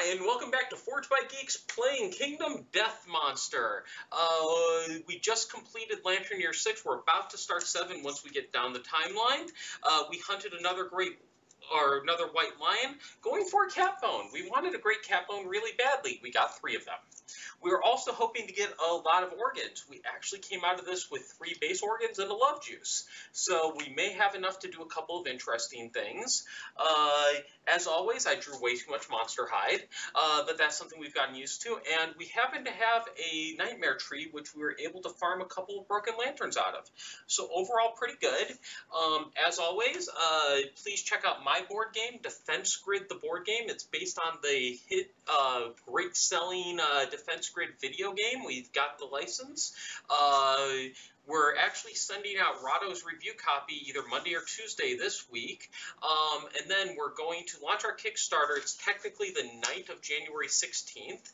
Hi, and welcome back to Forged by Geeks playing Kingdom Death Monster. We just completed Lantern Year 6. We're about to start 7 once we get down the timeline. We hunted another White Lion, going for a cat bone. We wanted a great cat bone really badly. We got 3 of them. We were also hoping to get a lot of organs. We actually came out of this with 3 base organs and a love juice. So we may have enough to do a couple of interesting things. As always, I drew way too much monster hide, but that's something we've gotten used to. And we happen to have a nightmare tree, which we were able to farm a couple of broken lanterns out of. So overall, pretty good. As always, please check out my board game, Defense Grid, the board game. It's based on the hit, great selling Defense Grid video game. We've got the license. We're actually sending out Rahdo's review copy either Monday or Tuesday this week. And then we're going to launch our Kickstarter. It's technically the 9th of January 16th.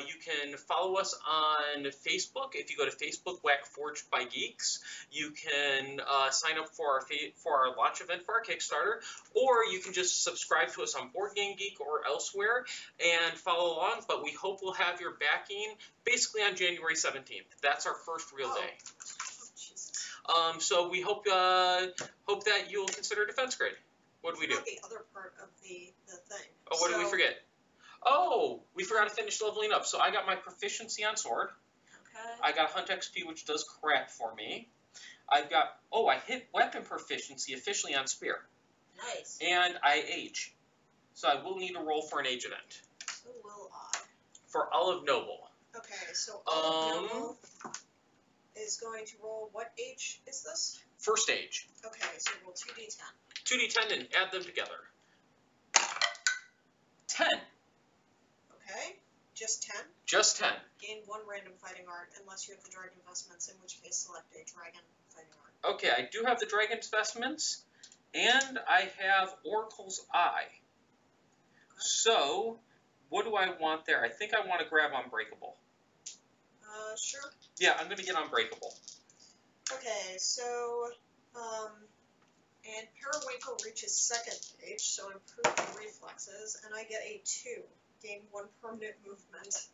You can follow us on Facebook. If you go to Facebook, whack Forged by Geeks, you can sign up for our launch event for our Kickstarter, or you can just subscribe to us on Board Game Geek or elsewhere and follow along. But we hope we'll have your backing basically on January 17th. That's our first real day. So we hope that you'll consider Defense Grid. What do we do? The other part of the thing. Oh, what did we forget? Oh, we forgot to finish leveling up. So I got my proficiency on sword. Okay. I got Hunt XP, which does crap for me. I've got, I hit weapon proficiency officially on spear. Nice. And I age. So I will need to roll for an age event. So will I. For Olive Noble. Okay, so Olive Noble is going to roll, what age is this? First age. Okay, so roll 2d10. 2d10 and add them together. 10. Okay, just 10? Just 10. Gain 1 random fighting art, unless you have the dragon investments, in which case select a dragon fighting art. Okay, I do have the dragon investments, and I have Oracle's Eye. Okay. So, what do I want there? I think I want to grab Unbreakable. Sure. Yeah, I'm going to get Unbreakable. Okay, so, and Periwinkle reaches 2nd stage, so improve reflexes, and I get a 2. Gain 1 permanent movement.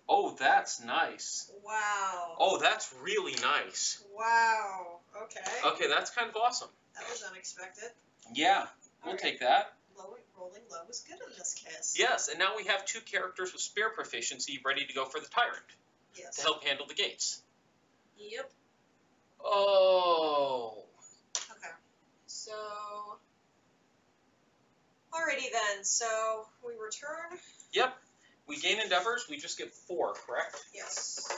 Oh, that's nice. Wow. Oh, that's really nice. Wow. Okay. Okay, that's kind of awesome. That was unexpected. Yeah, we'll take that. Rolling low was good in this case. Yes, and now we have 2 characters with spear proficiency ready to go for the Tyrant. Yes. To help handle the gates. Yep. Oh. Okay. So, alrighty then. So we return. Yep. We gain endeavors. We just get 4, correct? Yes.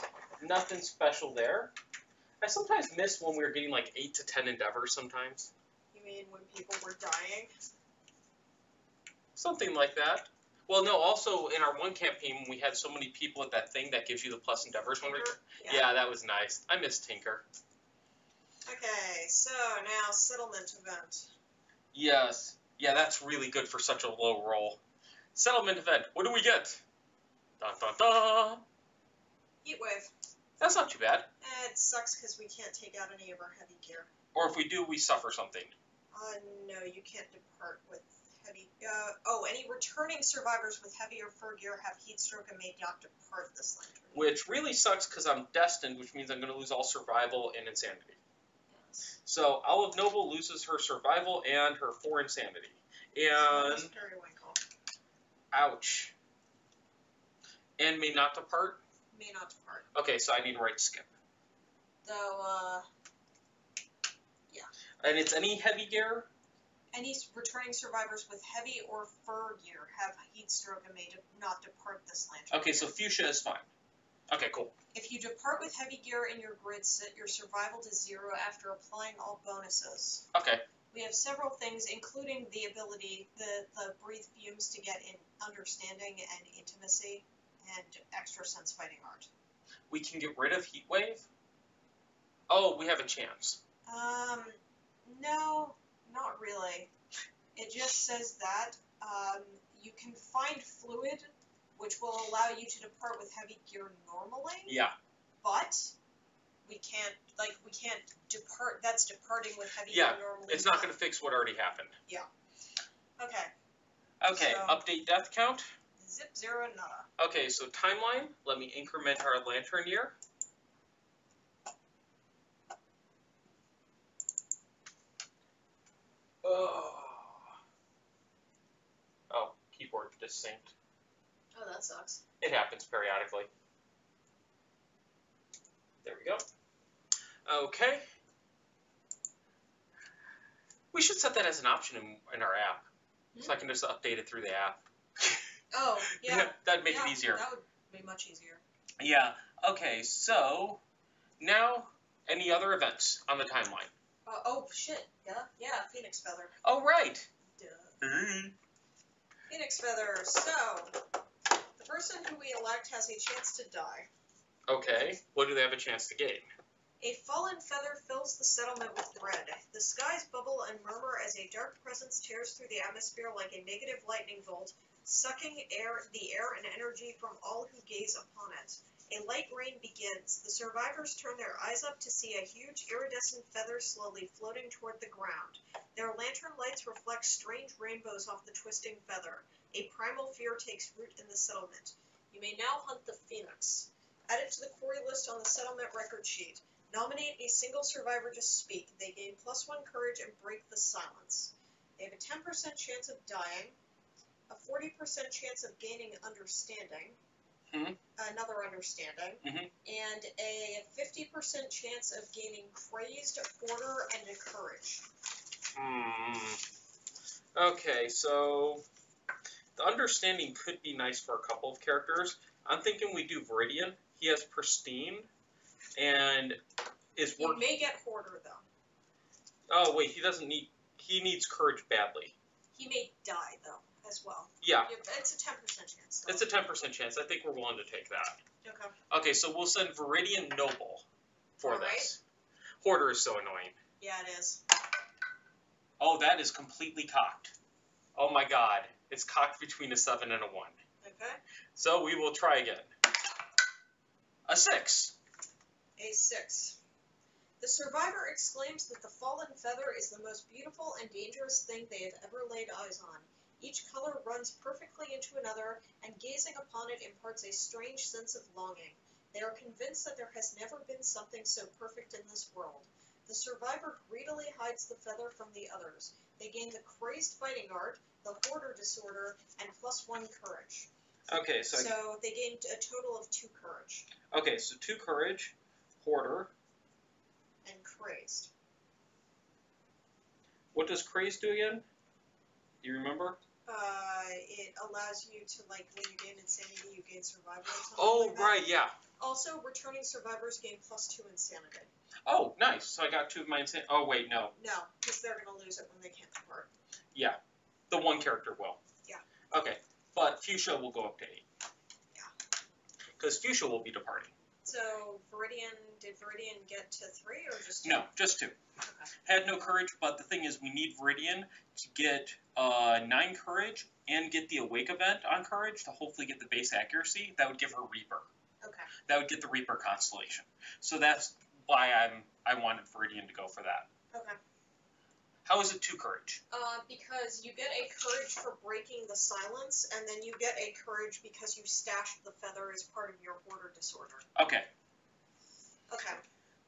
Nothing special there. I sometimes miss when we were getting like 8 to 10 endeavors sometimes. You mean when people were dying? Something like that. Well, no, also in our one campaign, we had so many people at that thing that gives you the plus endeavors. Yeah, that was nice. I miss Tinker. Okay, so now settlement event. Yes. Yeah, that's really good for such a low roll. Settlement event. What do we get? Dun dun dun. Heatwave. That's not too bad. It sucks because we can't take out any of our heavy gear. Or if we do, we suffer something. No, you can't depart with heavy. Any returning survivors with heavy or fur gear have heat stroke and may not depart this lantern. Which really sucks because I'm destined, which means I'm going to lose all survival and insanity. Yes. So Olive Noble loses her survival and her 4 insanity. And Periwinkle. Ouch. And may not depart? May not depart. Okay, so I need to write skip. Though, yeah. And it's any heavy gear? Any returning survivors with heavy or fur gear have heat stroke and may not depart this lantern. Okay, so fuchsia is fine. Okay, cool. If you depart with heavy gear in your grid, set your survival to 0 after applying all bonuses. Okay. We have several things, including the ability, the breathe fumes to get in understanding and intimacy, and extra sense fighting art. We can get rid of Heatwave? Oh, we have a chance. No, not really. It just says that you can find fluid, which will allow you to depart with heavy gear normally. Yeah. But we can't depart. That's departing with heavy gear normally. Yeah, it's not going to fix what already happened. Yeah. Okay. Okay, so, update death count. Zip, zero, nada. Okay, so timeline. Let me increment our lantern year. Oh, keyboard just synced. Oh, that sucks. It happens periodically. There we go. Okay. We should set that as an option in our app, so I can just update it through the app. Oh, yeah. That'd make it easier. That would be much easier. Yeah. Okay, so now any other events on the timeline? Oh, shit. Yeah, Phoenix Feather. Oh, right. Duh. Phoenix Feather. So, the person who we elect has a chance to die. Okay. What do they have a chance to gain? A fallen feather fills the settlement with dread. The skies bubble and murmur as a dark presence tears through the atmosphere like a negative lightning bolt, sucking the air and energy from all who gaze upon it. A light rain begins. The survivors turn their eyes up to see a huge iridescent feather slowly floating toward the ground. Their lantern lights reflect strange rainbows off the twisting feather. A primal fear takes root in the settlement. You may now hunt the phoenix. Add it to the quarry list on the settlement record sheet. Nominate a single survivor to speak. They gain +1 courage and break the silence. They have a 10% chance of dying, a 40% chance of gaining understanding, another understanding, and a 50% chance of gaining crazed, order, and a courage. Okay, so the understanding could be nice for a couple of characters. I'm thinking we do Viridian. He has pristine, and is He may get hoarder though. Oh wait, he needs courage badly. He may die though as well. Yeah. It's a 10% chance. Though. It's a 10% chance. I think we're willing to take that. Okay. Okay, so we'll send Viridian Noble for All this. Right. Hoarder is so annoying. Yeah, it is. Oh, that is completely cocked. Oh my god. It's cocked between a 7 and a 1. Okay. So we will try again. A 6. A 6. The survivor exclaims that the fallen feather is the most beautiful and dangerous thing they have ever laid eyes on. Each color runs perfectly into another, and gazing upon it imparts a strange sense of longing. They are convinced that there has never been something so perfect in this world. The survivor greedily hides the feather from the others. They gain the crazed fighting art, the hoarder disorder, and +1 courage. Okay, so they gained a total of 2 courage. Okay, so 2 courage, hoarder, and crazed. What does crazed do again? Do you remember? It allows you to, like, when you gain insanity, you gain survival or something like that. Right, yeah. Also, returning survivors gain +2 insanity. Oh, nice. So I got 2 of my insanity. Oh, wait, no. No, because they're going to lose it when they can't depart. Yeah. The one character will. Yeah. Okay. But Fuchsia will go up to 8. Yeah. Because Fuchsia will be departing. So, did Viridian get to 3 or just 2? No, just 2. Okay. Had no courage, but the thing is we need Viridian to get 9 courage and get the Awake event on courage to hopefully get the base accuracy. That would give her Reaper. Okay. That would get the Reaper constellation. So that's why I wanted Viridian to go for that. Okay. How is it 2 courage? Because you get a courage for breaking the silence, and then you get a courage because you stashed the feather as part of your hoarder disorder. Okay. Okay.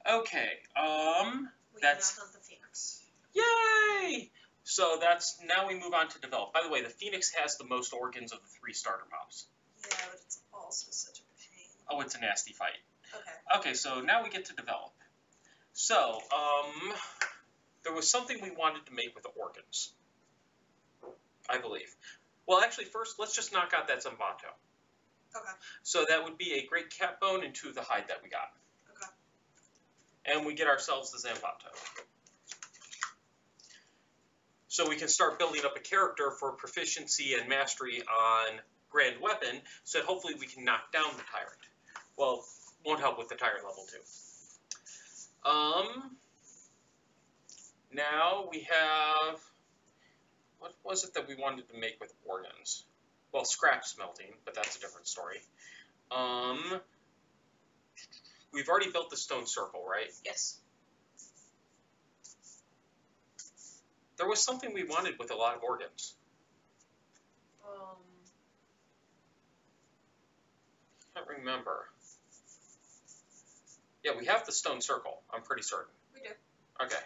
Okay. That's hunt the phoenix. Yay! So now we move on to develop. By the way, the phoenix has the most organs of the 3 starter mobs. Yeah, but it's also such a pain. Oh, it's a nasty fight. Okay. Okay, so now we get to develop. So, there was something we wanted to make with the organs, I believe. Well, actually, first, let's just knock out that Zambato. Okay. So that would be a great cat bone and 2 of the hide that we got. Okay. And we get ourselves the Zambato. So we can start building up a character for proficiency and mastery on Grand Weapon, so that hopefully we can knock down the Tyrant. Well, won't help with the Tyrant level 2. Now we have, what was it that we wanted to make with organs? Well, scrap smelting, but that's a different story. We've already built the stone circle, right? Yes. There was something we wanted with a lot of organs. remember. Yeah, we have the stone circle. I'm pretty certain. We do. Okay.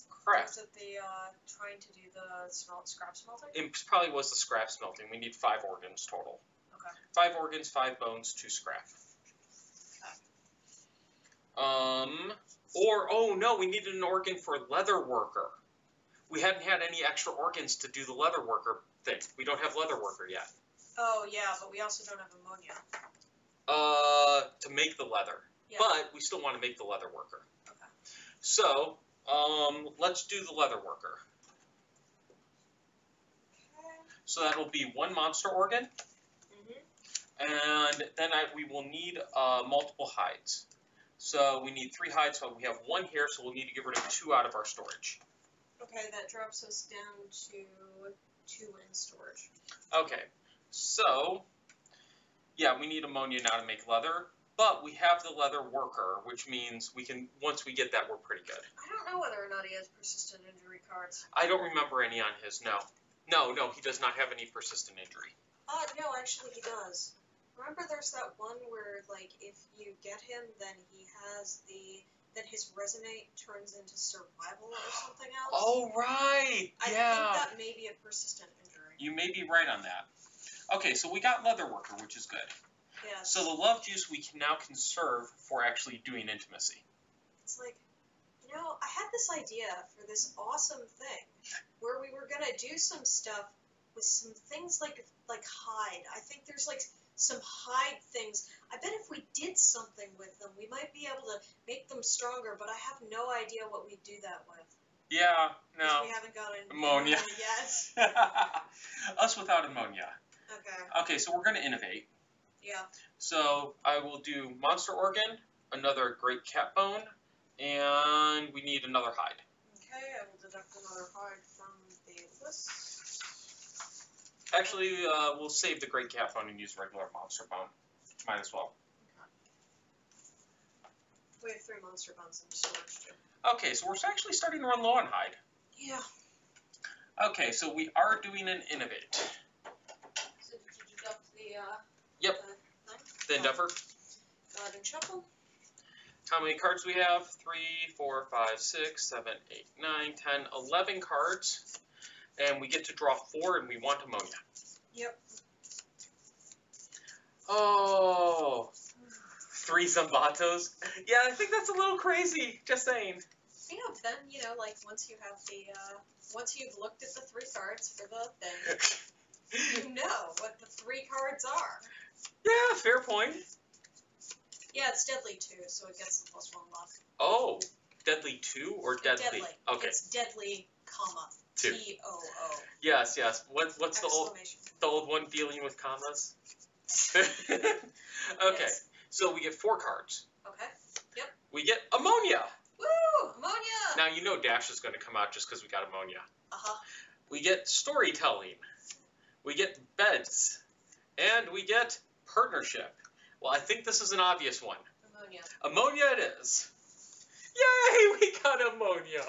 Crap. Was it the trying to do the scrap smelting? It probably was the scrap smelting. We need 5 organs total. Okay. 5 organs, 5 bones, 2 scrap. Or, oh no, we needed an organ for leather worker. We hadn't had any extra organs to do the leather worker thing. We don't have leather worker yet. Oh yeah, but we also don't have ammonia. To make the leather. Yeah. But we still want to make the leather worker. Okay. So, let's do the leather worker. Okay. So that'll be 1 monster organ. And then we will need multiple hides. So we need 3 hides, so we have 1 here, so we'll need to get rid of 2 out of our storage. Okay, that drops us down to 2 in storage. Okay, so, yeah, we need ammonia now to make leather, but we have the leather worker, which means we can, once we get that, we're pretty good. I don't know whether or not he has persistent injury cards. I don't remember any on his, no. No, he does not have any persistent injury. No, actually he does. Remember there's that one where, like, if you get him, then he has then his resonate turns into survival or something else? Oh, right! I think that may be a persistent injury. You may be right on that. Okay, so we got leather worker, which is good. Yes. So the love juice we can now conserve for actually doing intimacy. It's like, you know, I had this idea for this awesome thing where we were going to do some stuff with some things like hide. I think there's like some hide things. I bet if we did something with them, we might be able to make them stronger, but I have no idea what we'd do that with. Yeah, no. Because we haven't got ammonia yet. Us without ammonia. Okay. Okay, so we're going to innovate. Yeah. So I will do monster organ, another great cat bone, and we need another hide. Okay, I will deduct another hide from the list. Actually, we'll save the great cat bone and use regular monster bone. Might as well. Okay. We have 3 monster bones in storage too. Okay, so we're actually starting to run low on hide. Yeah. Okay, so we are doing an innovate. So did you deduct the Yep. The endeavor. Go ahead and shuffle. How many cards do we have? 3, 4, 5, 6, 7, 8, 9, 10, 11 cards. And we get to draw 4 and we want ammonia. Yep. Oh. 3 Zambatos? Yeah, I think that's a little crazy, just saying. You know, then, you know, like, once you have the, once you've looked at the 3 cards for the thing, you know what the 3 cards are. Yeah, fair point. Yeah, it's deadly 2, so it gets the +1 luck. Oh, deadly 2 or deadly? Deadly. Okay. It's deadly, comma, 2. T-O-O. Yes. What's the old one dealing with commas? Okay, Yes. So we get 4 cards. Okay. Yep. We get ammonia. Woo! Ammonia! Now you know Dash is going to come out just because we got ammonia. Uh-huh. We get storytelling. We get beds. And we get partnership. Well, I think this is an obvious one. Ammonia. Ammonia it is. Yay, we got ammonia.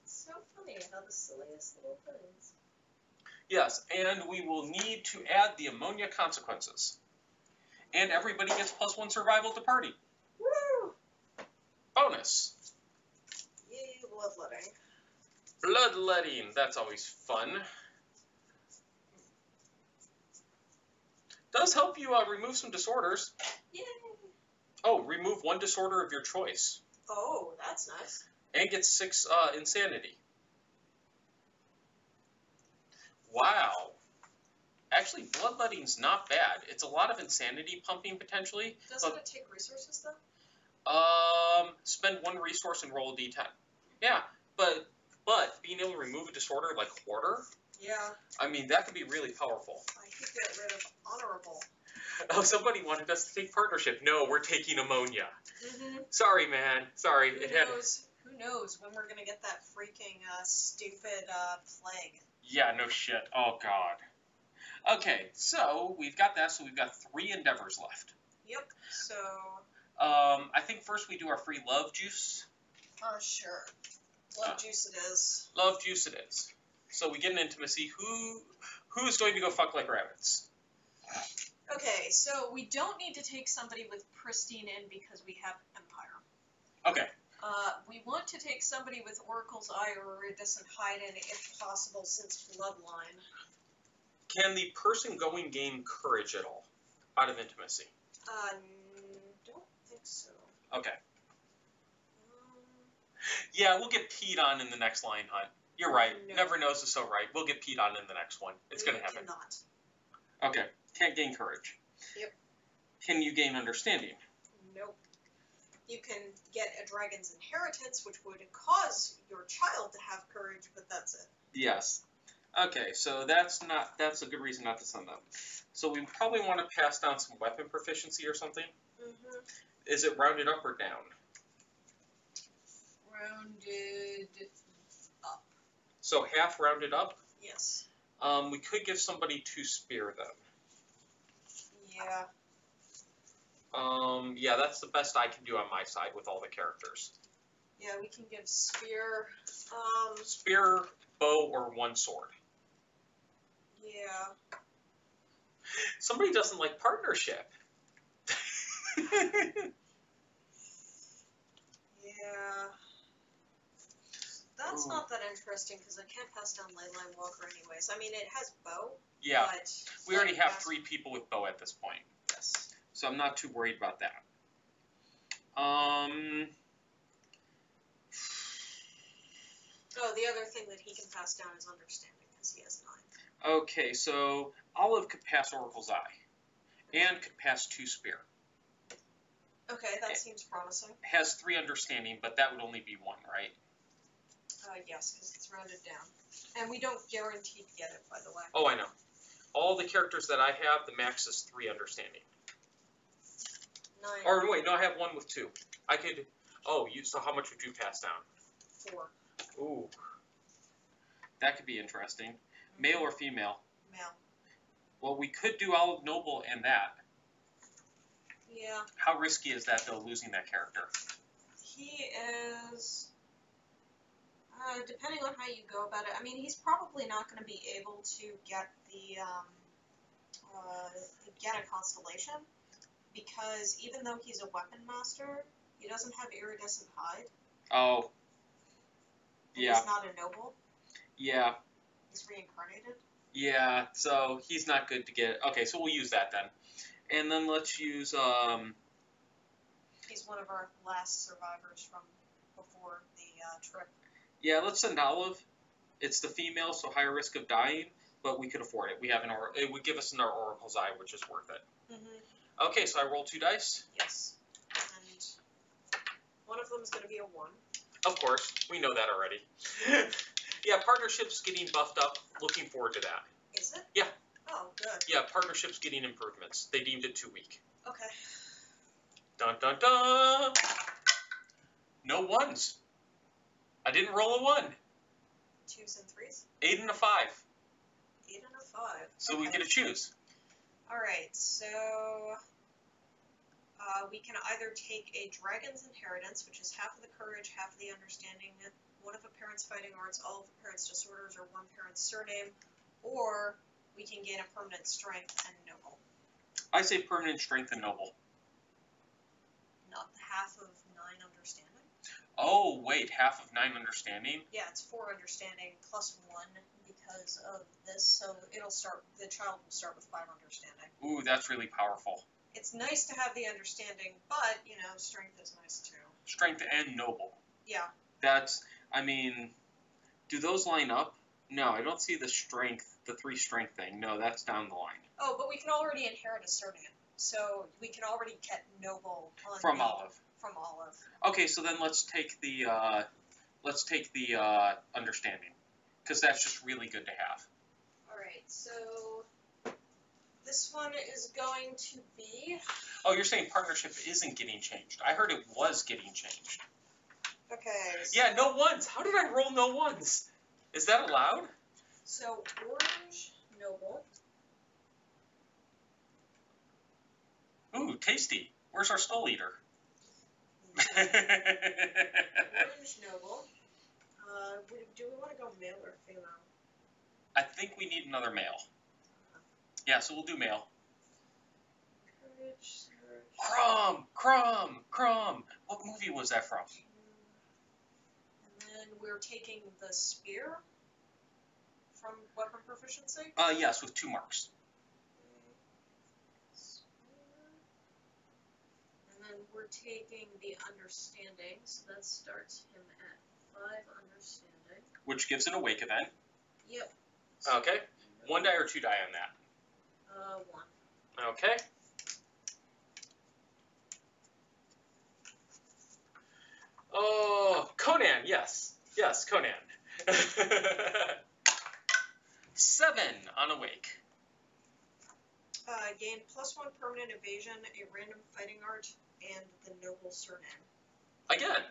So funny how the silliest little things. Yes, and we will need to add the ammonia consequences. And everybody gets +1 survival to party. Woo! Bonus. Yay, bloodletting. Bloodletting, that's always fun. Does help you remove some disorders. Yay! Oh, remove 1 disorder of your choice. Oh, that's nice. And get 6 insanity. Wow. Actually, bloodletting's not bad. It's a lot of insanity pumping potentially. Doesn't it take resources though? Spend 1 resource and roll a d10. Yeah, but being able to remove a disorder like Hoarder, Yeah. I mean, that could be really powerful. I could get rid of honorable. Oh, somebody wanted us to take partnership. No, we're taking ammonia. Mm-hmm. Sorry, man. Sorry. Who knows when we're gonna get that freaking stupid plague. Yeah, no shit. Oh, God. Okay, so we've got that. So we've got 3 endeavors left. Yep. So. I think first we do our free love juice. Sure. Love juice it is. Love juice it is. So we get an intimacy. Who's going to go fuck like rabbits? Okay, so we don't need to take somebody with Pristine in because we have Empire. Okay. We want to take somebody with Oracle's Eye or Iridescent Hide in if possible, since Bloodline. Can the person going gain courage at all out of intimacy? Don't think so. Okay. Yeah, we'll get peed on in the next lion hunt. You're right. No. Never knows is so right. We'll get peed on in the next one. It's going to happen. Cannot. Okay. Can't gain courage. Yep. Can you gain understanding? Nope. You can get a dragon's inheritance, which would cause your child to have courage, but that's it. Yes. Okay, so that's a good reason not to send them. So we probably want to pass down some weapon proficiency or something. Mm-hmm. Is it rounded up or down? Rounded up. So half rounded up? Yes. We could give somebody 2 spear then. Yeah. Yeah, that's the best I can do on my side with all the characters. Yeah, we can give spear. Spear, bow, or 1 sword. Yeah. Somebody doesn't like partnership. Yeah. That's Ooh. not that interesting because I can't pass down Leyline Walker anyways. I mean, it has bow. Yeah. But We already have 3 people with bow at this point. Yes. So I'm not too worried about that. Oh, the other thing that he can pass down is understanding because he has 9. Okay, so Olive could pass Oracle's Eye. And could pass 2 spear. Okay, that seems promising. Has 3 understanding, but that would only be 1, right? Yes, because it's rounded down. And we don't guarantee to get it, by the way. Oh, I know. All the characters that I have, the max is 3 understanding. 9. Or wait, no, I have 1 with 2. I could. Oh, so how much would you pass down? 4. Ooh, that could be interesting. Male or female? Male. Well, we could do Olive Noble and that. Yeah. How risky is that though, losing that character? He is. Depending on how you go about it, I mean, he's probably not going to be able to get get a constellation. Because even though he's a weapon master, he doesn't have iridescent hide. Oh. Yeah. He's not a noble. Yeah. He's reincarnated. Yeah, so he's not good to get. Okay, so we'll use that then. And then let's use, He's one of our last survivors from before the trip. Yeah, let's send Olive. It's the female, so higher risk of dying, but we could afford it. We have it would give us an Oracle's Eye, which is worth it. Mm-hmm. Okay, so I roll 2 dice. Yes. And one of them is going to be a 1. Of course, we know that already. Yeah, partnership's getting buffed up. Looking forward to that. Is it? Yeah. Oh, good. Yeah, partnership's getting improvements. They deemed it too weak. Okay. Dun dun dun! No 1s. I didn't roll a 1. 2s and 3s? 8 and a 5. 8 and a 5. So we get to choose. Alright, so we can either take a Dragon's Inheritance, which is half of the courage, half of the understanding, one of a parent's fighting arts, all of a parent's disorders, or one parent's surname, or we can gain a permanent strength and noble. I say permanent strength and noble. Not half of 9 understanding? Oh, wait, half of 9 understanding? Yeah, it's 4 understanding plus 1 because of this, so the child will start with 5 understanding. Ooh, that's really powerful. It's nice to have the understanding, but, strength is nice too. Strength and noble. Yeah. That's, I mean, do those line up? No, I don't see the strength, the 3 strength thing. No, that's down the line. Oh, but we can already inherit a surname, so we can already get noble on From Olive. From Olive. Okay, so then let's take the understanding, because that's just really good to have. All right, so this one is going to be. Oh, you're saying partnership isn't getting changed? I heard it was getting changed. Okay. So Yeah, no 1s. How did I roll no 1s? Is that allowed? So orange noble. Ooh, tasty. Where's our Skull Eater? Orange noble. Do we want to go male or female? I think we need another male. Yeah, so we'll do male. Courage, surge. Crumb. What movie was that from? And then we're taking the spear from weapon proficiency. Yes, with 2 marks. And then we're taking the understanding, so that starts him at 5 understanding. Which gives an awake event. Yep. Okay. 1 die or 2 die on that? 1. Okay. Oh, Conan, yes. Yes, Conan. 7 on awake. Gain +1 permanent evasion, a random fighting art, and the noble surname. Again.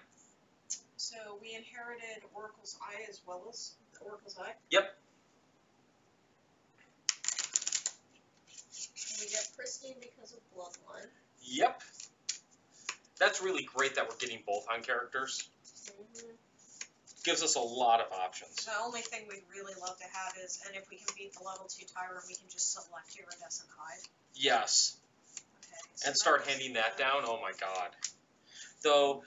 So we inherited Oracle's Eye as well as Oracle's Eye. Yep. And we get Pristine because of Bloodline. Yep. That's really great that we're getting both on characters. Gives us a lot of options. The only thing we'd really love to have is, and if we can beat the level 2 Tyrant, we can just select Iridescent Hide. Yes. Okay, so And start handing that down. Oh my god. Though,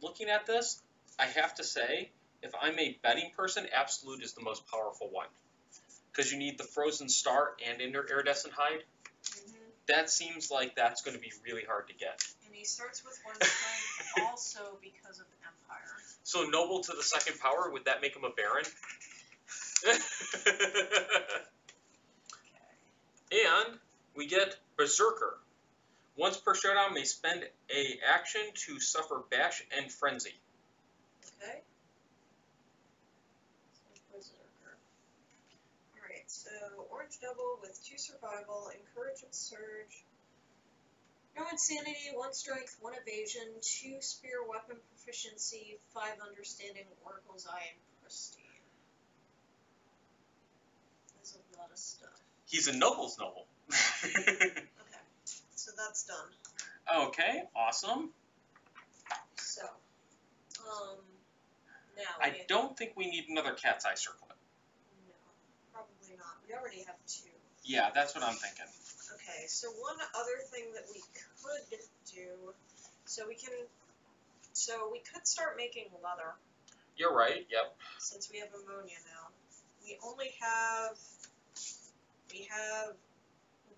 looking at this, I have to say, if I'm a betting person, Absolute is the most powerful one. Because you need the Frozen Star and Iridescent Hide. That seems like that's going to be really hard to get. And he starts with 1 strength also because of Empire. So Noble to the 2nd power, would that make him a Baron? Okay. And we get Berserker. Once per showdown, may spend a action to suffer Bash and Frenzy. Okay. So Berserker. Alright, so Orange Double with 2 survival, Encourage and Surge. No insanity, 1 strength, 1 evasion, 2 spear weapon proficiency, 5 understanding, Oracle's Eye, and Pristine. There's a lot of stuff. He's a Noble's Noble. Okay, so that's done. Okay, awesome. So, now I don't think we need another Cat's Eye Circlet. No, probably not. We already have 2. Yeah, that's what I'm thinking. Okay, so one other thing that we could do, so we could start making leather. You're right, yep. Since we have ammonia now. We have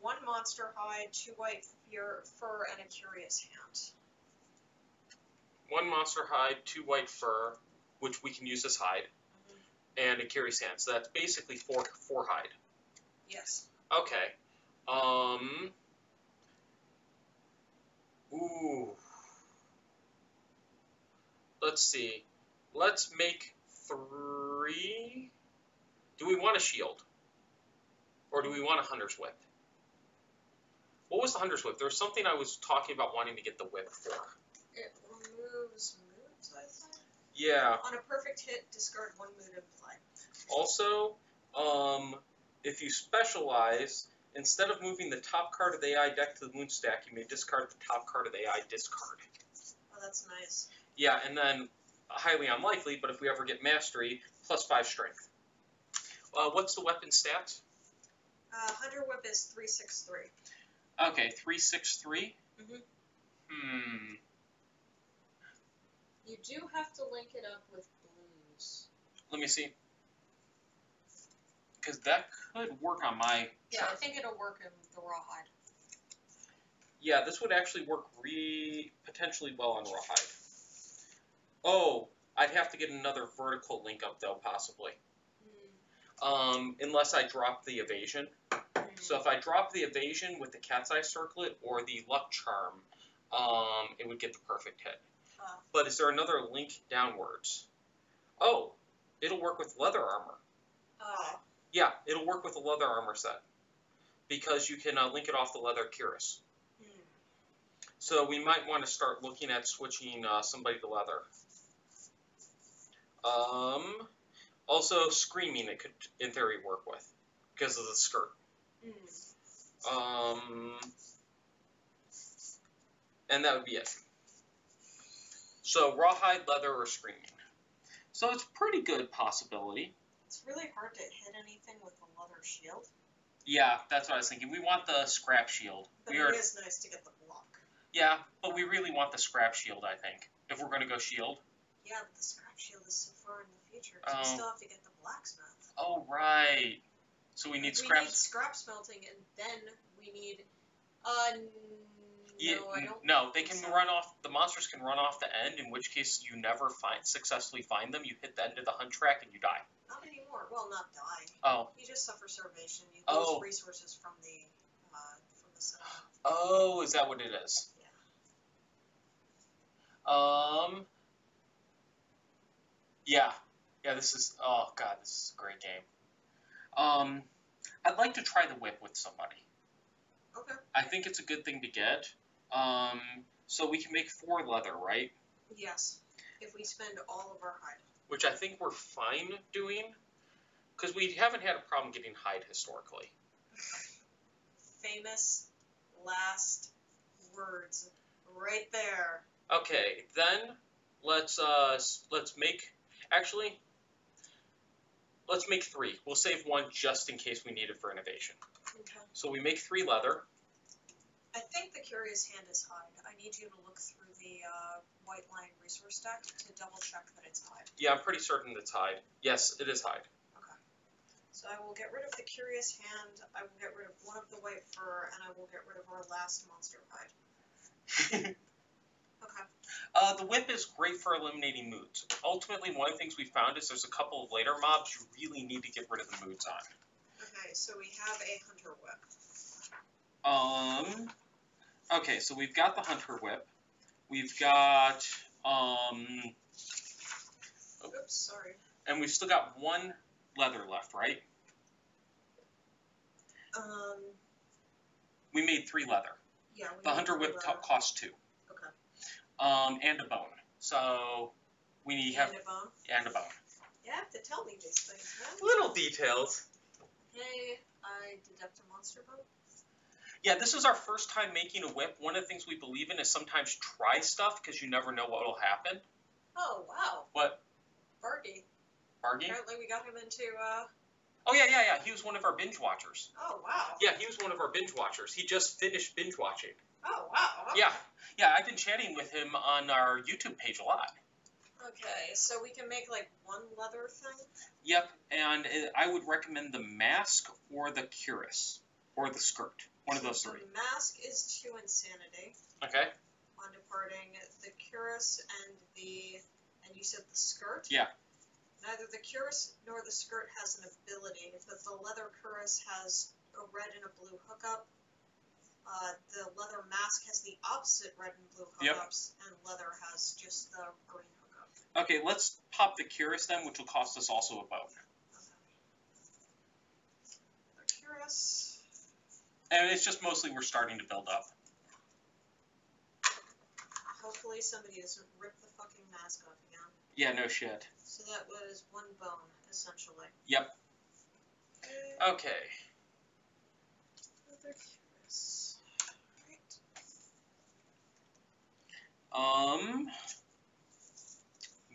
1 monster hide, 2 white fur, and a curious hand. 1 monster hide, 2 white fur, which we can use as hide, and a curious hand. So that's basically 4 hide. Yes. Okay. Ooh. Let's see. Let's make 3. Do we want a shield? Or do we want a Hunter's Whip? What was the Hunter's Whip? There was something I was talking about wanting to get the whip for. It removes moods, I think. Yeah. On a perfect hit, discard 1 mood in play. Also, if you specialize, instead of moving the top card of the AI deck to the moon stack, you may discard the top card of the AI discard. Oh, that's nice. Yeah, and then, highly unlikely, but if we ever get mastery, +5 strength. What's the weapon stats? Hunter Whip is 363. Okay, 363? You do have to link it up with blues. Let me see. Because that could work on my Yeah, chart. I think it'll work in the rawhide. Yeah, this would actually work potentially well on rawhide. Oh, I'd have to get another vertical link up though, possibly. Unless I drop the evasion. So if I drop the evasion with the Cat's Eye Circlet or the Luck Charm, it would get the perfect hit. But is there another link downwards? Oh, it'll work with leather armor. Yeah, it'll work with the leather armor set. Because you can link it off the leather cuirass. So we might want to start looking at switching somebody to leather. Also, Screaming it could, in theory, work with. Because of the skirt. And that would be it. So, rawhide, leather, or Screaming. So it's a pretty good possibility. It's really hard to hit anything with the leather shield. Yeah, that's what I was thinking. We want the scrap shield. But it is nice to get the block. Yeah, but we really want the scrap shield, I think, if we're going to go shield. Yeah, but the scrap shield is so far in the future, because we still have to get the blacksmith. Oh, right. So we need scrap... We need scrap smelting, and then we need... No, they can run off... The monsters can run off the end, in which case you never successfully find them. You hit the end of the hunt track, and you die. Not anymore. Well, not die. Oh. You just suffer starvation. You lose resources from the settlement. Oh, is that what it is? Yeah. Yeah, this is... Oh, God, this is a great game. I'd like to try the whip with somebody. Okay. I think it's a good thing to get. So we can make 4 leather, right? Yes. If we spend all of our hide. Which I think we're fine doing, because we haven't had a problem getting hide historically. Famous last words right there. Okay, then let's make... Actually, let's make 3. We'll save 1 just in case we need it for innovation. Okay. So we make 3 leather. I think the Curious Hand is hide. I need you to look through the White Lion resource deck to double check that it's hide. Yeah, I'm pretty certain it's hide. Yes, it is hide. Okay. So I will get rid of the Curious Hand, I will get rid of 1 of the white fur, and I will get rid of our last monster hide. Okay. The whip is great for eliminating moods. Ultimately, one of the things we found is there's a couple of later mobs you really need to get rid of the moods on. Okay, so we have a hunter whip. Okay, so we've got the hunter whip. We've got, Oops, sorry. And we've still got 1 leather left, right? We made 3 leather. Yeah. The hunter whip costs 2. Okay. And a bone. So we have... And a bone? And a bone. You have to tell me these things, man. Little details. Okay, I deduct a monster bone. Yeah, this is our first time making a whip. One of the things we believe in is sometimes try stuff, because you never know what will happen. Oh, wow. What? Bargy. Bargy? Apparently we got him into, Oh, yeah. He was one of our binge watchers. Oh, wow. Yeah, he was one of our binge watchers. He just finished binge watching. Oh, wow. Okay. Yeah, I've been chatting with him on our YouTube page a lot. Okay, so we can make, like, 1 leather thing? Yep, and I would recommend the mask or the cuirass, or the skirt. One of those 3. The mask is 2 insanity. Okay. On departing. The cuirass and you said the skirt? Yeah. Neither the cuirass nor the skirt has an ability, but the leather cuirass has a red and a blue hookup. The leather mask has the opposite red and blue hookups, and leather has just the green hookup. Okay, let's pop the cuirass then, which will cost us also a bone. Okay. The cuirass. And it's just mostly we're starting to build up. Hopefully somebody doesn't rip the fucking mask off again. Yeah, no shit. So that was 1 bone, essentially. Yep. Okay. Leather cuirass. Right.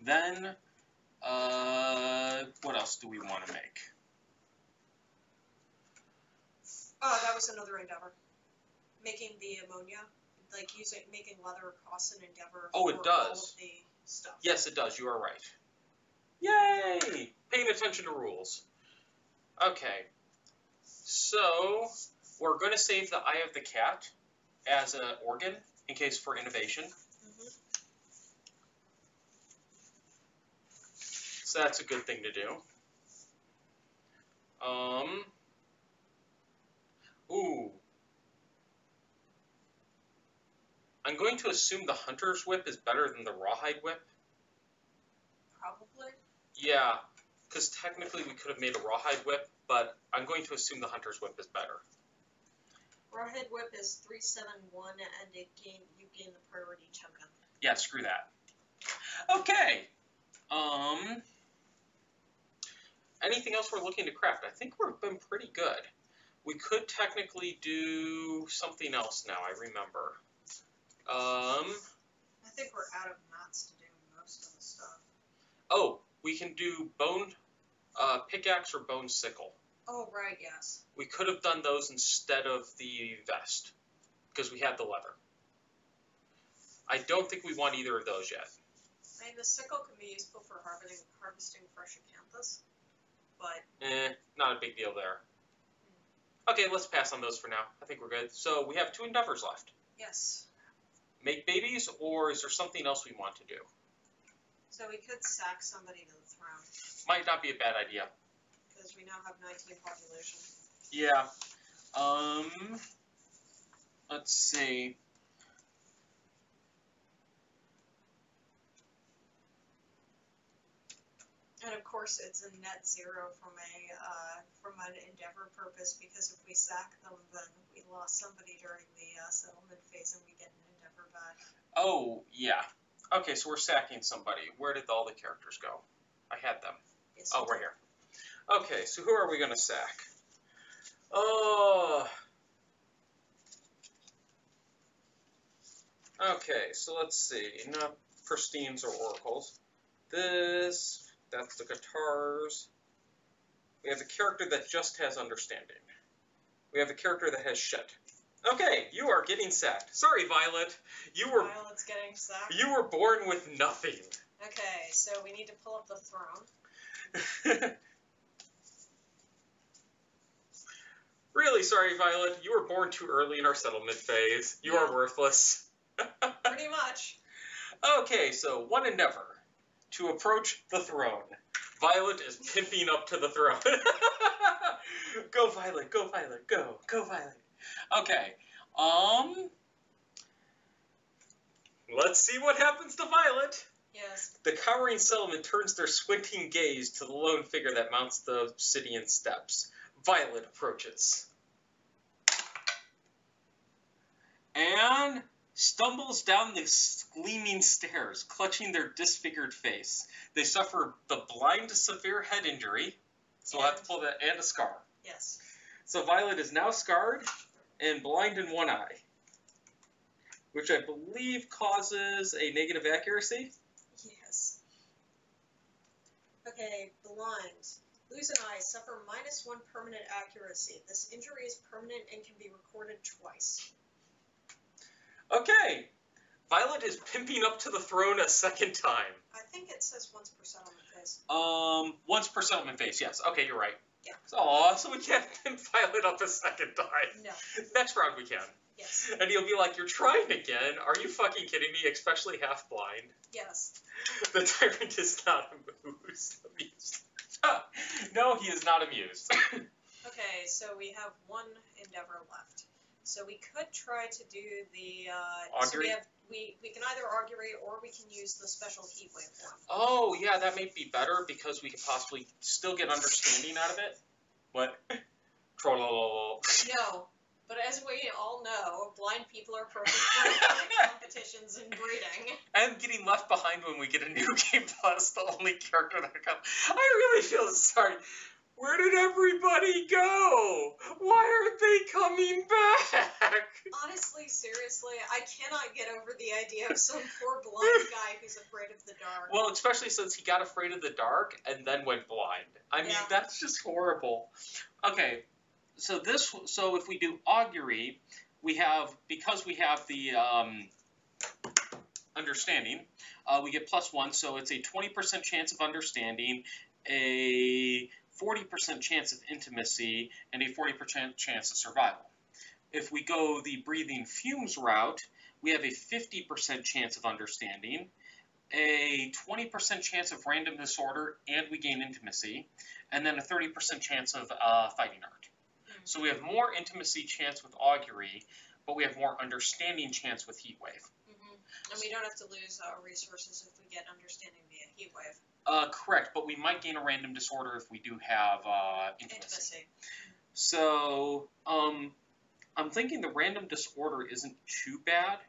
Then, what else do we want to make? Oh, that was another endeavor. Making the ammonia, like making leather costs an endeavor. Oh, it for does. All of the stuff. Yes, it does. You are right. Yay! Paying attention to rules. Okay. So, we're going to save the Eye of the Cat as an organ in case for innovation. So that's a good thing to do. Ooh. I'm going to assume the Hunter's Whip is better than the Rawhide Whip. Probably. Yeah, because technically we could have made a Rawhide Whip, but I'm going to assume the Hunter's Whip is better. Rawhide Whip is 371, and you gain the priority token. Yeah, screw that. Okay. Anything else we're looking to craft? I think we've been pretty good. We could technically do something else now, I remember. I think we're out of mats to do most of the stuff. Oh, we can do bone pickaxe or bone sickle. Oh, right, yes. We could have done those instead of the vest, because we had the leather. I don't think we want either of those yet. I mean, the sickle can be useful for harvesting fresh acanthus, but... Not a big deal there. Okay, let's pass on those for now. I think we're good. So we have 2 endeavors left. Yes. Make babies, or is there something else we want to do? So we could sack somebody to the throne. Might not be a bad idea. Because we now have 19 population. Yeah. Let's see. And of course, it's a net zero from an endeavor purpose, because if we sack them, then we lost somebody during the settlement phase, and we get an endeavor back. Oh, yeah. Okay, so we're sacking somebody. Where did all the characters go? I had them. Yes, Oh, right here. Okay, so who are we going to sack? Oh. Okay, so let's see. Not pristines or oracles. That's the guitars. We have a character that just has understanding. We have a character that has shit. Okay, you are getting sacked. Sorry, Violet. Violet's getting sacked? You were born with nothing. Okay, so we need to pull up the throne. Really sorry, Violet. You were born too early in our settlement phase. You are worthless. Pretty much. Okay, so 1 endeavor. To approach the throne. Violet is pimping up to the throne. Go, Violet, go, Violet, go. Go, Violet. Okay, let's see what happens to Violet. Yes. The cowering settlement turns their squinting gaze to the lone figure that mounts the obsidian steps. Violet approaches. And stumbles down the gleaming stairs, clutching their disfigured face. They suffer the blind severe head injury, so we'll have to pull that, and a scar. Yes. So Violet is now scarred and blind in one eye, which I believe causes a negative accuracy. Yes. Okay, blind. Lose an eye, suffer -1 permanent accuracy. This injury is permanent and can be recorded twice. Okay, Violet is pimping up to the throne a second time. I think it says once per settlement phase. Once per settlement phase, yes. Okay, you're right. Yeah. Aw, so we can't pimp Violet up a second time. No. Next round we can. Yes. And you'll be like, you're trying again? Are you fucking kidding me? Especially half blind. Yes. The tyrant is not amused. No, he is not amused. Okay, so we have 1 endeavor left. So we could try to do the augury. So we can either augury or we can use the special heat wave one. Oh yeah, that may be better because we could possibly still get understanding out of it. What? No, but as we all know, blind people are perfect for competitions and breeding. And getting left behind when we get a new game plus the only character that comes. I really feel sorry. Where did everybody go? Why aren't they coming back? Honestly, seriously, I cannot get over the idea of some poor blind guy who's afraid of the dark. Well, especially since he got afraid of the dark and then went blind. I mean, that's just horrible. Okay, so if we do augury, because we have the understanding, we get +1, so it's a 20% chance of understanding, a 40% chance of intimacy, and a 40% chance of survival. If we go the breathing fumes route, we have a 50% chance of understanding, a 20% chance of random disorder, and we gain intimacy, and then a 30% chance of fighting art. So we have more intimacy chance with augury, but we have more understanding chance with heat wave. And we don't have to lose resources if we get understanding via heat wave. Correct, but we might gain a random disorder if we do have intimacy. So, I'm thinking the random disorder isn't too bad.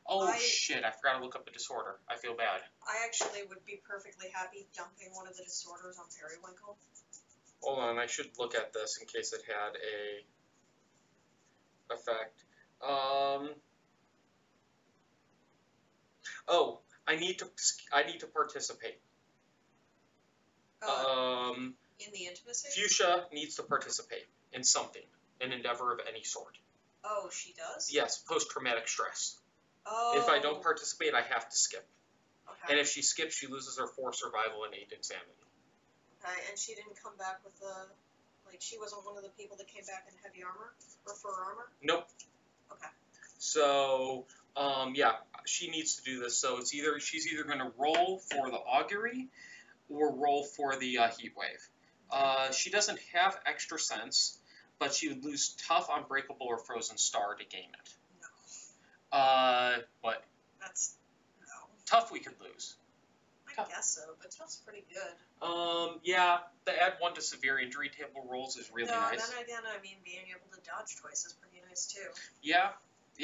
Oh, shit, I forgot to look up the disorder. I feel bad. I actually would be perfectly happy dumping one of the disorders on Periwinkle. Hold on, I should look at this in case it had a effect. Oh, I need to participate. In the intimacy? Fuchsia needs to participate in something, an endeavor of any sort. Oh, she does? Yes, post-traumatic stress. Oh. If I don't participate, I have to skip. Okay. And if she skips, she loses her 4 survival and 8 insanity. Okay, and she didn't come back with she wasn't one of the people that came back in heavy armor? Or fur armor? Nope. Okay. So, yeah, she needs to do this. So she's either going to roll for the augury or roll for the heat wave. She doesn't have extra sense, but she would lose tough, unbreakable, or frozen star to gain it. No. What? That's no. Tough we could lose. I guess so, but tough's pretty good. Yeah, the add 1 to severe injury table rolls is really nice. No, then again, I mean, being able to dodge twice is pretty nice too. Yeah,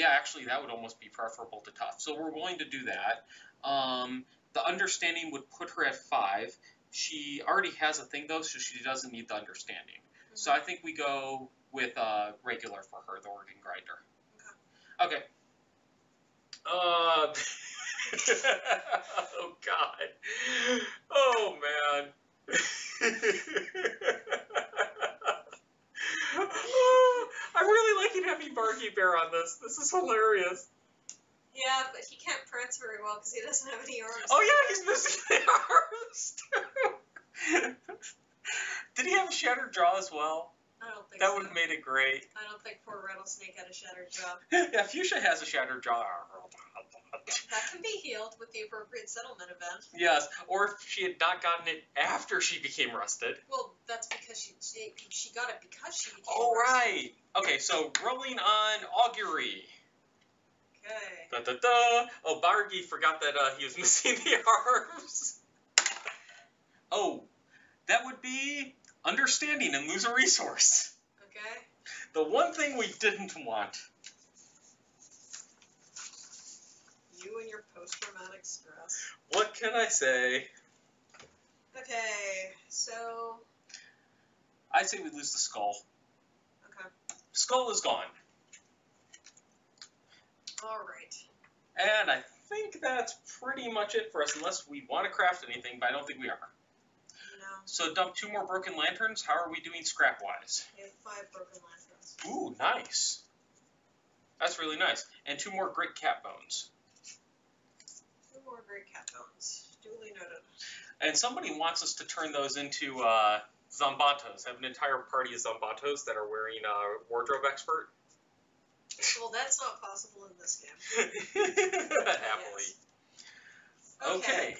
actually, that would almost be preferable to tough. So we're willing to do that. The understanding would put her at 5. She already has a thing though, so she doesn't need the understanding. Mm-hmm. So I think we go with regular for her, the organ grinder. Okay. Oh God. Oh man. I'm really liking having Barky Bear on this. This is hilarious. Yeah, but he can't prance very well because he doesn't have any arms. Oh yeah, he's missing the arms too. Did he have a shattered jaw as well? I don't think that so. would have made it great. I don't think poor Rattlesnake had a shattered jaw. Yeah, Fuchsia has a shattered jaw. That can be healed with the appropriate settlement event. Yes, or if she had not gotten it after she became rusted. Well, that's because she got it because she became rusted. Right. Okay, so rolling on augury. Okay. Da da da. Oh, Bargy forgot that he was missing the arms. Oh, that would be understanding and lose a resource. Okay. The one thing we didn't want. You and your post-traumatic stress. What can I say? Okay, so... I say we lose the skull. Okay. Skull is gone. Alright. And I think that's pretty much it for us, unless we want to craft anything, but I don't think we are. No. So dump 2 more broken lanterns. How are we doing scrap-wise? We have 5 broken lanterns. Ooh, nice. That's really nice. And 2 more great cat bones. 2 more great cat bones. Duly noted. And somebody wants us to turn those into Zombatos. Have an entire party of Zombatos that are wearing wardrobe expert. Well, that's not possible in this game. Happily. Yes. Okay.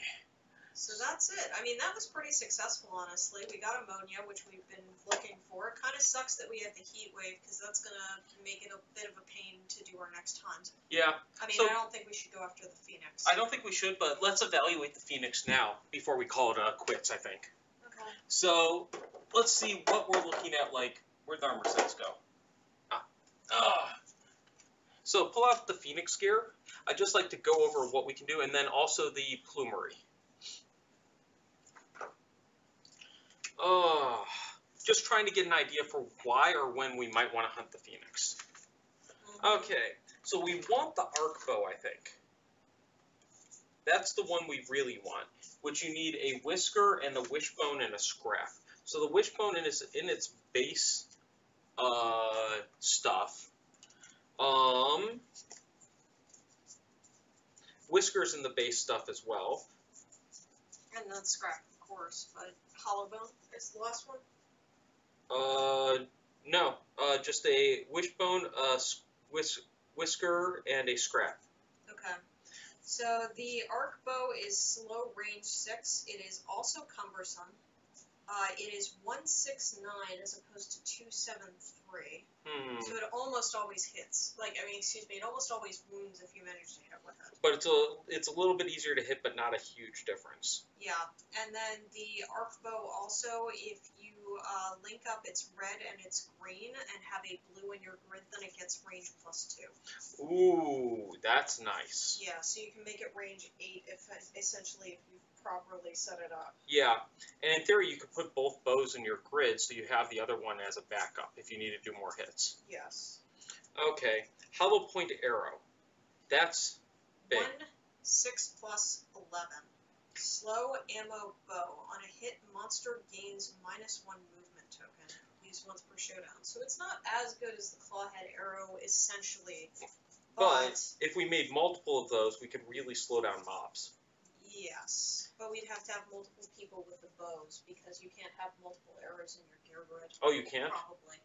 So that's it. I mean, that was pretty successful, honestly. We got ammonia, which we've been looking for. It kind of sucks that we have the heat wave, because that's going to make it a bit of a pain to do our next hunt. Yeah. I mean, so, I don't think we should go after the Phoenix. I don't think we should, but let's evaluate the Phoenix now, before we call it quits, I think. Okay. So, let's see what we're looking at, like, where'd the armor sets go? So, pull out the Phoenix gear. I'd just like to go over what we can do, and then also the plumery. Just trying to get an idea for why or when we might want to hunt the Phoenix. Okay, so we want the arc bow, I think. That's the one we really want, which you need a whisker and a wishbone and a scrap. So the wishbone is in its base stuff. Whiskers in the base stuff as well. And then scrap, of course, but hollow bone is the last one? No, just a wishbone, whisker, and a scrap. Okay. So the arc bow is slow range 6. It is also cumbersome. It is 169 as opposed to 273. So it almost always hits. It almost always wounds if you manage to hit with it. But it's a little bit easier to hit, but not a huge difference. Yeah, and then the arc bow also, if you link up its red and its green and have a blue in your grid, then it gets range +2. Ooh, that's nice. Yeah, so you can make it range 8 if you properly set it up. Yeah, and in theory you could put both bows in your grid so you have the other one as a backup if you need to do more hits. Yes. Okay, hollow point arrow. That's big. 6 + 11. Slow ammo bow. On a hit, monster gains -1 movement token. Used once per showdown. So it's not as good as the clawhead arrow, essentially. But if we made multiple of those, we could really slow down mobs. Yes. But we'd have to have multiple people with the bows, because you can't have multiple arrows in your gear grid. Oh, you can't? Probably.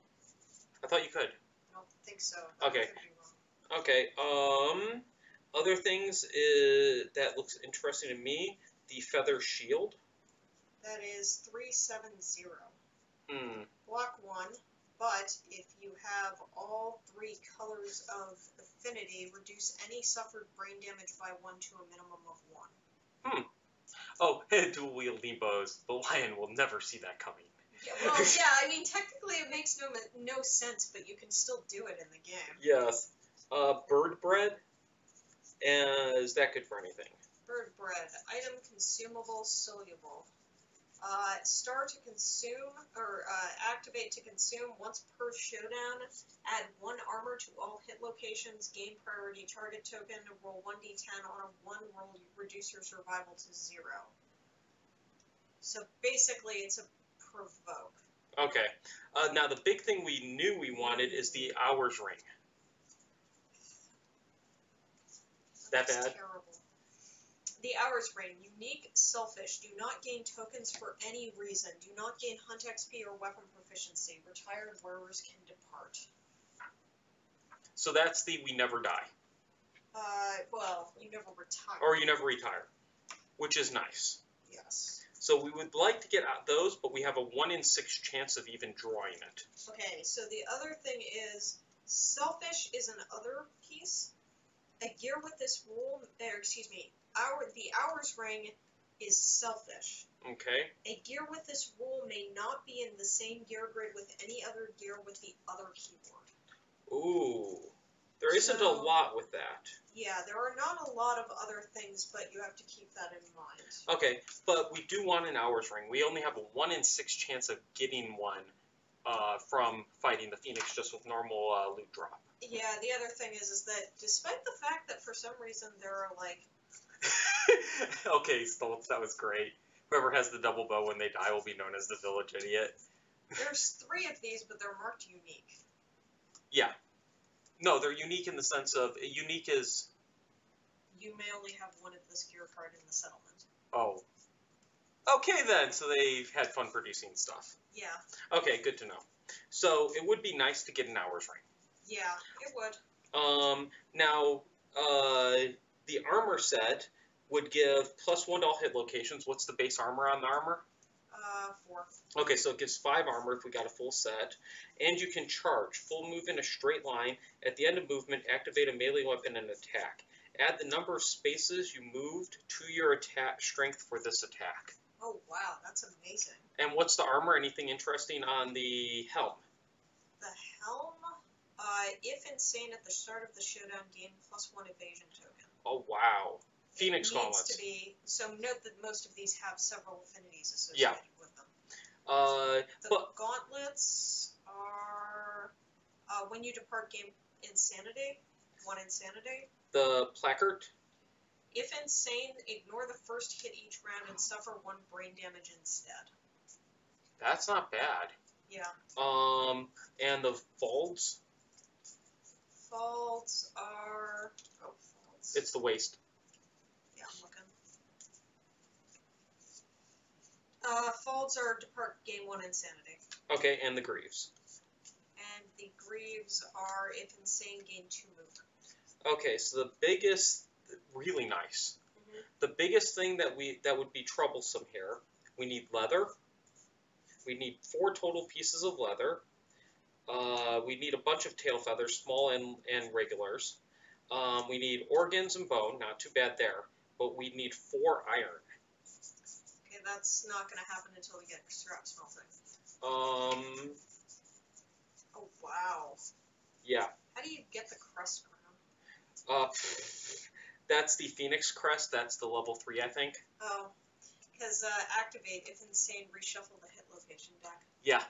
I thought you could. I don't think so. Okay. I could be wrong. Okay, other things that looks interesting to me, the feather shield. That is 370. Hmm. Block 1, but if you have all 3 colors of affinity, reduce any suffered brain damage by 1 to a minimum of 1. Oh, dual wielding bows. The lion will never see that coming. Yeah, well, yeah, I mean, technically it makes no sense, but you can still do it in the game. Yes. Bird bread. Is that good for anything? Bird bread. Item consumable, soluble. Star to consume, or activate to consume once per showdown. Add 1 armor to all hit locations. Gain priority target token. Roll 1d10 on a 1 roll. Reduce your survival to 0. So basically, it's a provoke. Okay. Now the big thing we knew we wanted is the hours ring. That That's bad? terrible. The hours ring. Unique, selfish. Do not gain tokens for any reason. Do not gain hunt XP or weapon proficiency. Retired wearers can depart. So that's the we never die. Well, you never retire. Or you never retire, which is nice. Yes. So we would like to get out those, but we have a 1 in 6 chance of even drawing it. Okay, so the other thing is, selfish is an other piece. A gear with this rule, the hours ring is selfish. Okay. A gear with this rule may not be in the same gear grid with any other gear with the other keyword. Ooh. There isn't a lot with that. Yeah, there are not a lot of other things, but you have to keep that in mind. Okay, but we do want an hours ring. We only have a 1 in 6 chance of getting one from fighting the Phoenix just with normal loot drop. Yeah, the other thing is that despite the fact that for some reason there are like... Okay, Stoltz, that was great. Whoever has the double bow when they die will be known as the village idiot. There's 3 of these, but they're marked unique. Yeah. No, they're unique in the sense of, unique is... You may only have 1 of this gear card in the settlement. Oh. Okay then, so they've had fun producing stuff. Yeah. Okay, good to know. So, it would be nice to get an hours ring. Yeah, it would. Now, the armor set would give +1 to all hit locations. What's the base armor on the armor? 4. Okay, so it gives 5 armor if we got a full set. And you can charge. Full move in a straight line. At the end of movement, activate a melee weapon and attack. Add the number of spaces you moved to your attack strength for this attack. Oh, wow, that's amazing. And what's the armor? Anything interesting on the helm? The helm, if insane at the start of the showdown, gain +1 evasion token. Oh, wow. Phoenix it gauntlets. Needs to be, so note that most of these have several affinities associated with them. The gauntlets are, when you depart game insanity, 1 insanity. The placard? If insane, ignore the first hit each round and suffer 1 brain damage instead. That's not bad. Yeah. And the folds? Folds are... Oh, folds. It's the waist. Yeah, I'm looking. Folds are depart game 1 insanity. Okay, and the greaves. And the greaves are if insane, gain 2 movement. Okay, so the biggest, really nice. Mm-hmm. The biggest thing that would be troublesome here, we need leather. We need 4 total pieces of leather. We need a bunch of tail feathers, small and regulars. We need organs and bone, not too bad there. But we need 4 iron. Okay, that's not going to happen until we get scrap smelting. Oh, wow. Yeah. How do you get the crest crown? That's the Phoenix crest. That's the level 3, I think. Oh, because activate, if insane, reshuffle the hit location deck. Yeah.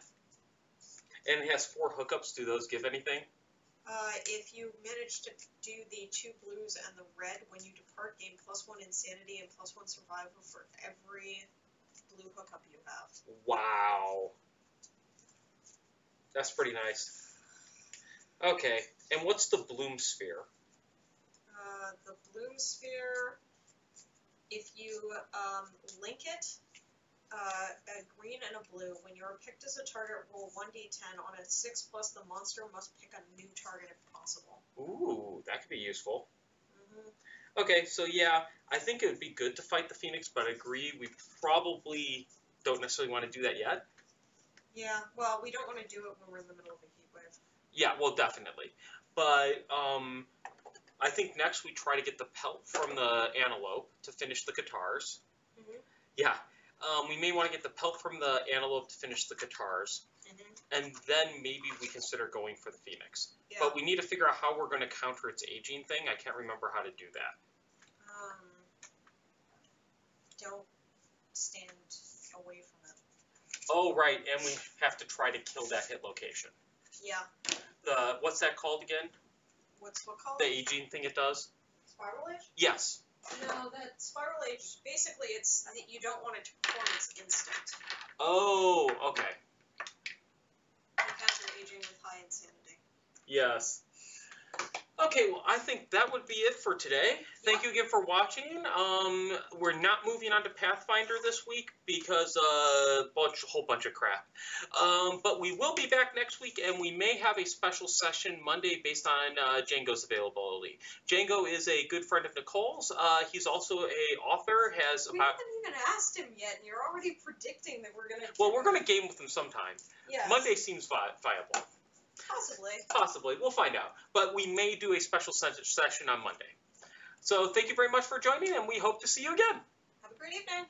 And it has 4 hookups. Do those give anything? If you manage to do the 2 blues and the red, when you depart, gain +1 insanity and +1 survival for every blue hookup you have. Wow. That's pretty nice. Okay, and what's the bloom sphere? The bloom sphere, if you link it, a green and a blue, when you're picked as a target, roll 1d10. On a 6+, the monster must pick a new target if possible. Ooh, that could be useful. Mm-hmm. Okay, so yeah, I think it would be good to fight the Phoenix, but I agree, we probably don't necessarily want to do that yet. Yeah, well, we don't want to do it when we're in the middle of a heat wave. Yeah, well, definitely. But I think next we try to get the pelt from the antelope to finish the guitars. Mm-hmm. Yeah. We may want to get the pelt from the antelope to finish the guitars. Mm-hmm. And then maybe we consider going for the Phoenix. Yeah. But we need to figure out how we're going to counter its aging thing. I can't remember how to do that. Don't stand away from it. Oh, right, and we have to try to kill that hit location. Yeah. What's that called again? What's what called? The aging thing it does? Spiral Age? Yes. No, that Spiral Age, basically it's, you don't want it to perform its instinct. Oh, okay. Encounter aging with high insanity. Yes. Okay, well, I think that would be it for today. Thank you again for watching. We're not moving on to Pathfinder this week because a whole bunch of crap. But we will be back next week, and we may have a special session Monday based on Django's availability. Django is a good friend of Nicole's. He's also a author. We haven't even asked him yet, and you're already predicting that we're going to. Well, we're going to game with him sometime. Yes. Monday seems viable. Possibly. Possibly. We'll find out. But we may do a special session on Monday. So thank you very much for joining, and we hope to see you again. Have a great evening.